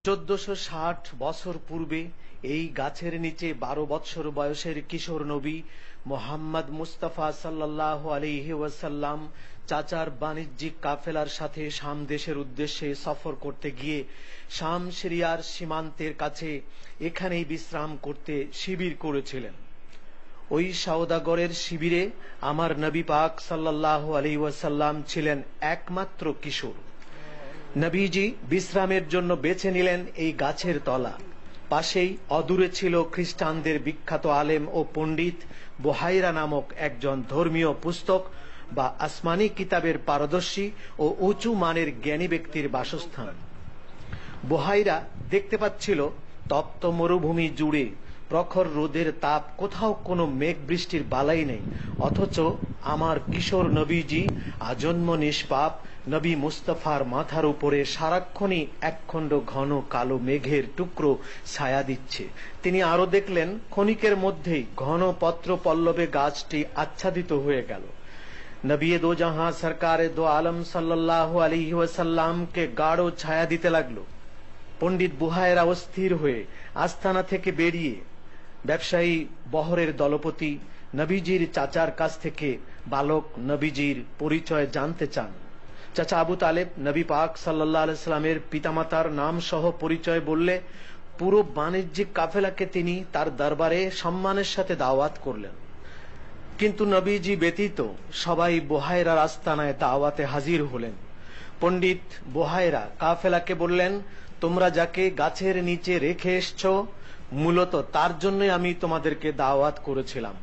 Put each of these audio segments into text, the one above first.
1460 বছর পূর্বে এই গাছের নিচে 12 বছর বয়সের কিশোর নবী মোহাম্মদ মুস্তাফা সাল্লাল্লাহু আলাইহি ওয়াসাল্লাম চাচার বাণিজ্যিক কাফেলার সাথে শাম দেশের উদ্দেশ্যে সফর করতে গিয়ে শাম সিরিয়ার সীমান্তের কাছে এখানেই বিশ্রাম করতে শিবির করেছিলেন। ওই সওদাগরের শিবিরে আমার নবী পাক সাল্লাল্লাহু আলাইহি ওয়াসাল্লাম ছিলেন একমাত্র কিশোর। নবীজি বিশ্রামের জন্য বেছে নিলেন এই গাছের তলা। পাশেই অদূরে ছিল খ্রিস্টানদের বিখ্যাত আলেম ও পণ্ডিত বুহাইরা নামক একজন ধর্মীয় পুস্তক বা আসমানি কিতাবের পারদর্শী ও উঁচু মানের জ্ঞানী ব্যক্তির বাসস্থান। বুহাইরা দেখতে পাচ্ছিল তপ্ত মরুভূমি জুড়ে প্রখর রোদের তাপ, কোথাও কোনো মেঘ বৃষ্টির বালাই নেই, অথচ আমার কিশোর নবীজি আজন্ম নিষ্পাপ নবী মুস্তাফার মাথার উপরে সারাক্ষণই একখণ্ড ঘন কালো মেঘের টুকরো ছায়া দিচ্ছে। তিনি আরো দেখলেন ক্ষণিকের মধ্যেই ঘন পত্র পল্লবে গাছটি আচ্ছাদিত হয়ে গেল। নবী দো জাহাঁ সরকারে দো আলম সাল্লাল্লাহু আলাইহি ওয়াসাল্লামকে গাঢ় ছায়া দিতে লাগলো। পণ্ডিত বুহাইরা অস্থির হয়ে আস্তানা থেকে বেরিয়ে ব্যবসায়ী বহরের দলপতি নবীজির চাচার কাছ থেকে বালক নবীজির পরিচয় জানতে চান। চাচা আবু তালেব নবী পাক সাল্লাল্লাহু আলাইহি সাল্লামের পিতামাতার নাম সহ পরিচয় বললে পুরো বাণিজ্যিক কাফেলাকে তিনি তার দরবারে সম্মানের সাথে দাওয়াত করলেন। কিন্তু নবীজি ব্যতীত সবাই বুহাইরার আস্তানায় দাওয়াতে হাজির হলেন। পণ্ডিত বুহাইরা কাফেলাকে বললেন, তোমরা যাকে গাছের নিচে রেখে এসছো মূলত তার জন্যই আমি তোমাদেরকে দাওয়াত করেছিলাম।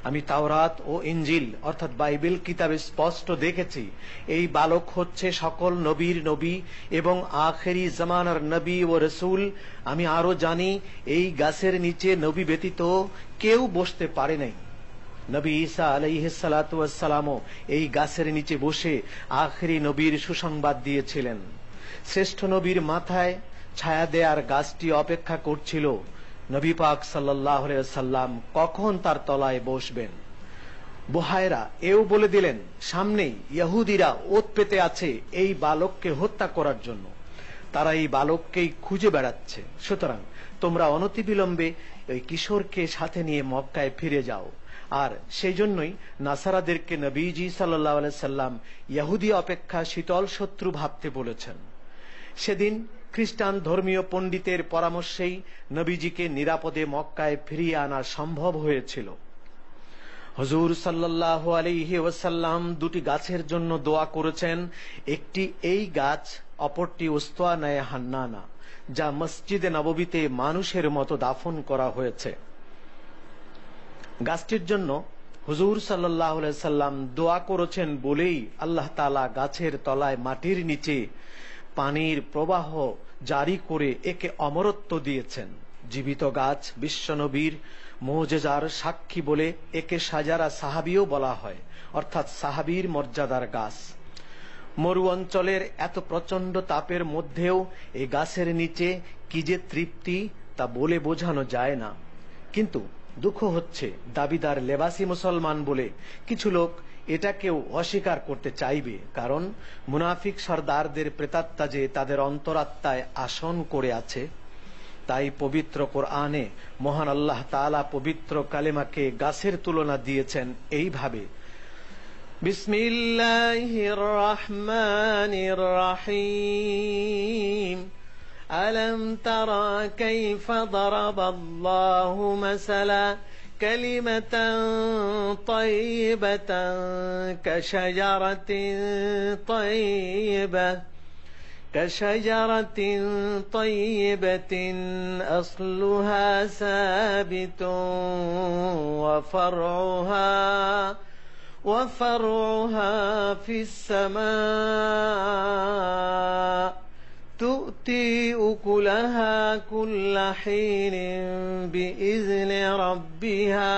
আমি তাওরাত ও ইনজিল অর্থাৎ বাইবেল কিতাবে স্পষ্ট দেখেছি এই বালক হচ্ছে সকল নবীর নবী এবং আখেরি জামানার নবী ও রসুল। আমি আরো জানি এই গাছের নিচে নবী ব্যতীত কেউ বসতে পারে নাই। নবী ঈসা আলাইহিস সালাতু ওয়াস সালামও এই গাছের নিচে বসে আখেরি নবীর সুসংবাদ দিয়েছিলেন। শ্রেষ্ঠ নবীর মাথায় ছায়া দেয়ার গাছটি অপেক্ষা করছিল নবী পাক সাল্লাল্লাহু আলাইহি ওয়াসাল্লাম কখন তার তলায় বসবেন। বুহাইরা এও বলে দিলেন, সামনেই ইহুদিরা ওত পেতে আছে এই বালককে হত্যা করার জন্য। তারা এই বালককেই খুঁজে বেড়াচ্ছে। সুতরাং তোমরা অনতিবিলম্বে ওই কিশোরকে সাথে নিয়ে মক্কায় ফিরে যাও। আর সেই জন্যই নাসারাদেরকে নবীজি সাল্লাল্লাহু আলাইহি সাল্লাম ইহুদি অপেক্ষা শীতল শত্রু ভাবতে বলেছেন। সেদিন খ্রিস্টান ধর্মীয় পণ্ডিতের পরামর্শেই নবীজিকে নিরাপদে মক্কায় ফিরিয়ে আনা সম্ভব হয়েছিল। হুজুর সাল্লাল্লাহু আলাইহি ওয়াসাল্লাম দুটি গাছের জন্য দোয়া করেছেন। একটি এই গাছ, অপরটি উস্তানায়ে হান্নানা, যা মসজিদে নববীতে মানুষের মতো দাফন করা হয়েছে। গাছটির জন্য হুজুর সাল্লাল্লাহু আলাইহি সাল্লাম দোয়া করেছেন বলেই আল্লাহ তাআলা গাছের তলায় মাটির নিচে পানির প্রবাহ জারি করে একে অমরত্ব দিয়েছেন। জীবিত গাছ বিশ্বনবীর মুজিজার সাক্ষী বলে একে সাজারা সাহাবীও বলা হয়, অর্থাৎ সাহাবীর মর্যাদার গাছ। মরু অঞ্চলের এত প্রচন্ড তাপের মধ্যেও এই গাছের নিচে কি যে তৃপ্তি তা বলে বোঝানো যায় না। কিন্তু দুঃখ হচ্ছে দাবিদার লেবাসী মুসলমান বলে কিছু লোক এটাকেও অস্বীকার করতে চাইবে, কারণ মুনাফিক সরদারদের প্রেতাত্মা যে তাদের অন্তরাত্মায় আসন করে আছে। তাই পবিত্র কোরআনে মহান আল্লাহ তাআলা পবিত্র কালেমাকে গাছের তুলনা দিয়েছেন এইভাবে, বিসমিল্লাহির রহমানির রহিম, আলম তারা কাইফা দারাবাল্লাহু মাসালা কালিমাতান তাইয়িবাতান কাশাজারাতিন তাইয়িবাহ كشجرة طيبة أصلها ثابت وفرعها في السماء تؤتي أكلها كل حين بإذن ربها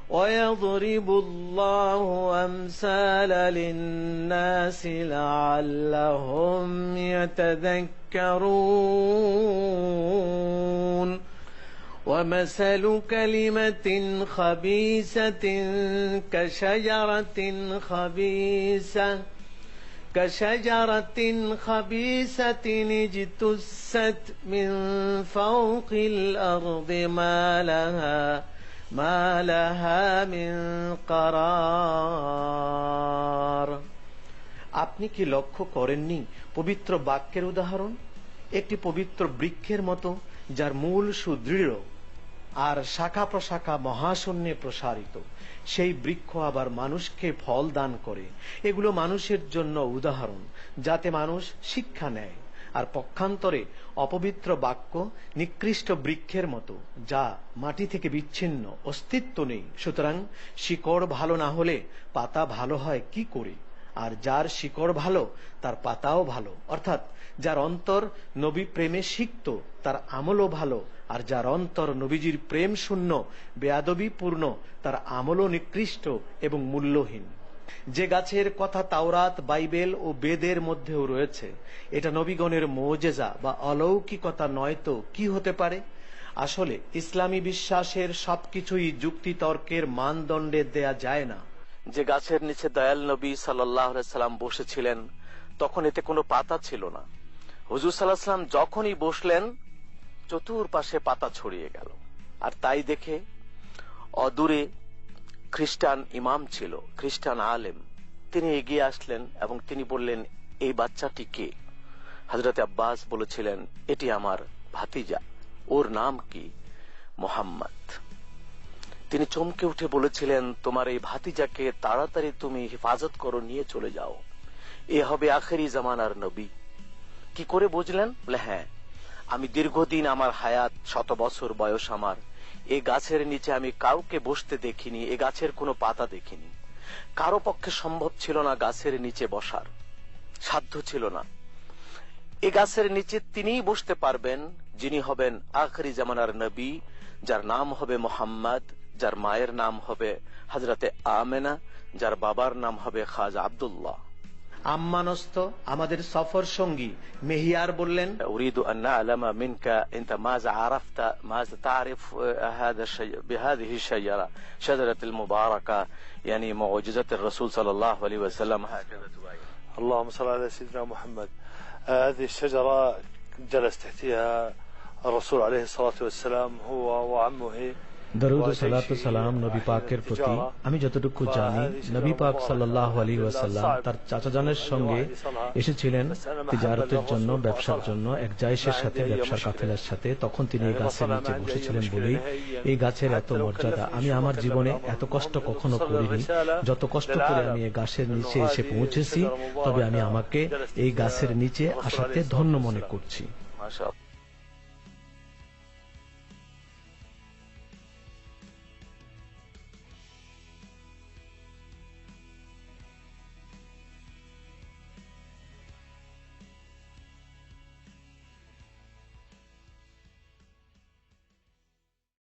ويضرب الله أمثال للناس لعلهم يتذكرون ومثل كلمة خبيثة كشجرة خبيثة كشجرة خبيثة اجتثت من فوق الأرض ما لها من قرار। আপনি কি লক্ষ্য করেননি পবিত্র বাক্যের উদাহরণ? একটি পবিত্র বৃক্ষের মতো, যার মূল সুদৃঢ় আর শাখা প্রশাখা মহাশূন্যে প্রসারিত। সেই বৃক্ষ আবার মানুষকে ফল দান করে। এগুলো মানুষের জন্য উদাহরণ, যাতে মানুষ শিক্ষা নেয়। আর পক্ষান্তরে অপবিত্র বাক্য নিকৃষ্ট বৃক্ষের মতো, যা মাটি থেকে বিচ্ছিন্ন, অস্তিত্ব নেই। সুতরাং শিকড় ভালো না হলে পাতা ভালো হয় কি করে? আর যার শিকড় ভালো, তার পাতাও ভালো। অর্থাৎ যার অন্তর নবী প্রেমে সিক্ত, তার আমলও ভালো। আর যার অন্তর নবীজির প্রেম শূন্য, বেয়াদবিপূর্ণ, তার আমলও নিকৃষ্ট এবং মূল্যহীন। যে গাছের কথা তাওরাত, বাইবেল ও বেদের মধ্যেও রয়েছে, এটা নবীগণের মুজিজা বা অলৌকিকতা নয় তো কি হতে পারে? আসলে ইসলামী বিশ্বাসের সবকিছুই যুক্তিতর্কের মানদণ্ডে দেয়া যায় না। যে গাছের নিচে দয়াল নবী সাল্লাল্লাহু আলাইহি সাল্লাম বসেছিলেন, তখন এতে কোনো পাতা ছিল না। হুজুর সাল্লাল্লাহু আলাইহি সাল্লাম যখনই বসলেন, চতুর্পাশে পাতা ছড়িয়ে গেল। আর তাই দেখে অদূরে খ্রিস্টান ইমাম ছিল, খ্রিস্টান আলেম, তিনি এগিয়ে আসলেন এবং তিনি বললেন, এই বাচ্চাটি কে? হযরত আব্বাস বলেছিলেন, এটি আমার ভাতিজা। ওর নাম কি? মুহাম্মদ। তিনি চমকে উঠে বলেছিলেন, তোমার এই ভাতিজাকে তাড়াতাড়ি তুমি হেফাজত করো, নিয়ে চলে যাও। এ হবে আখেরি জামানার নবী। কি করে বুঝলেন? বলে, হ্যাঁ, আমি দীর্ঘদিন, আমার হায়াত 100 বছর বয়স আমার, এই গাছের নিচে আমি কাউকে বসতে দেখিনি, এ গাছের কোনো পাতা দেখিনি। কারো পক্ষে সম্ভব ছিল না গাছের নিচে বসার, সাধ্য ছিল না। এ গাছের নিচে তিনিই বসতে পারবেন, যিনি হবেন আখেরি জামানার নবী, যার নাম হবে মুহাম্মদ, যার মায়ের নাম হবে হযরতে আমেনা, যার বাবার নাম হবে খাজা আব্দুল্লাহ। আম্মানস্ত আমাদের সফর সঙ্গী মেহিয়ার বললেন, উরিদু আন না'লামা মিনকা ইনতা মাযা আরাফতা মাযা তা'রিফ হাযা বিহাযিহি শাজারা শাজারাতুল মুবারাকা يعني معجزة الرسول صلى الله عليه وسلم هكذا تبين. اللهم صل على سيدنا محمد. هذه الشجرة جلس تحتها الرسول عليه الصلاة والسلام هو وعمه. দরুদ ও সালাত ও সালাম নবী পাকের প্রতি। আমি যতটুকু জানি, নবী পাক সাল্লাল্লাহু আলাইহি ওয়াসাল্লাম তার চাচাজানের সঙ্গে এসেছিলেন তিজারতের জন্য, ব্যবসার জন্য, এক জায়েশের সাথে, ব্যবসার কাফেলার সাথে। তখন তিনি এই গাছের নিচে বসেছিলেন বলেই এই গাছের এত মর্যাদা। আমি আমার জীবনে এত কষ্ট কখনো করিনি, যত কষ্ট করে আমি এই গাছের নিচে এসে পৌঁছেছি। তবে আমি আমাকে এই গাছের নিচে আসাতে ধন্য মনে করছি। মাশাআল্লাহ।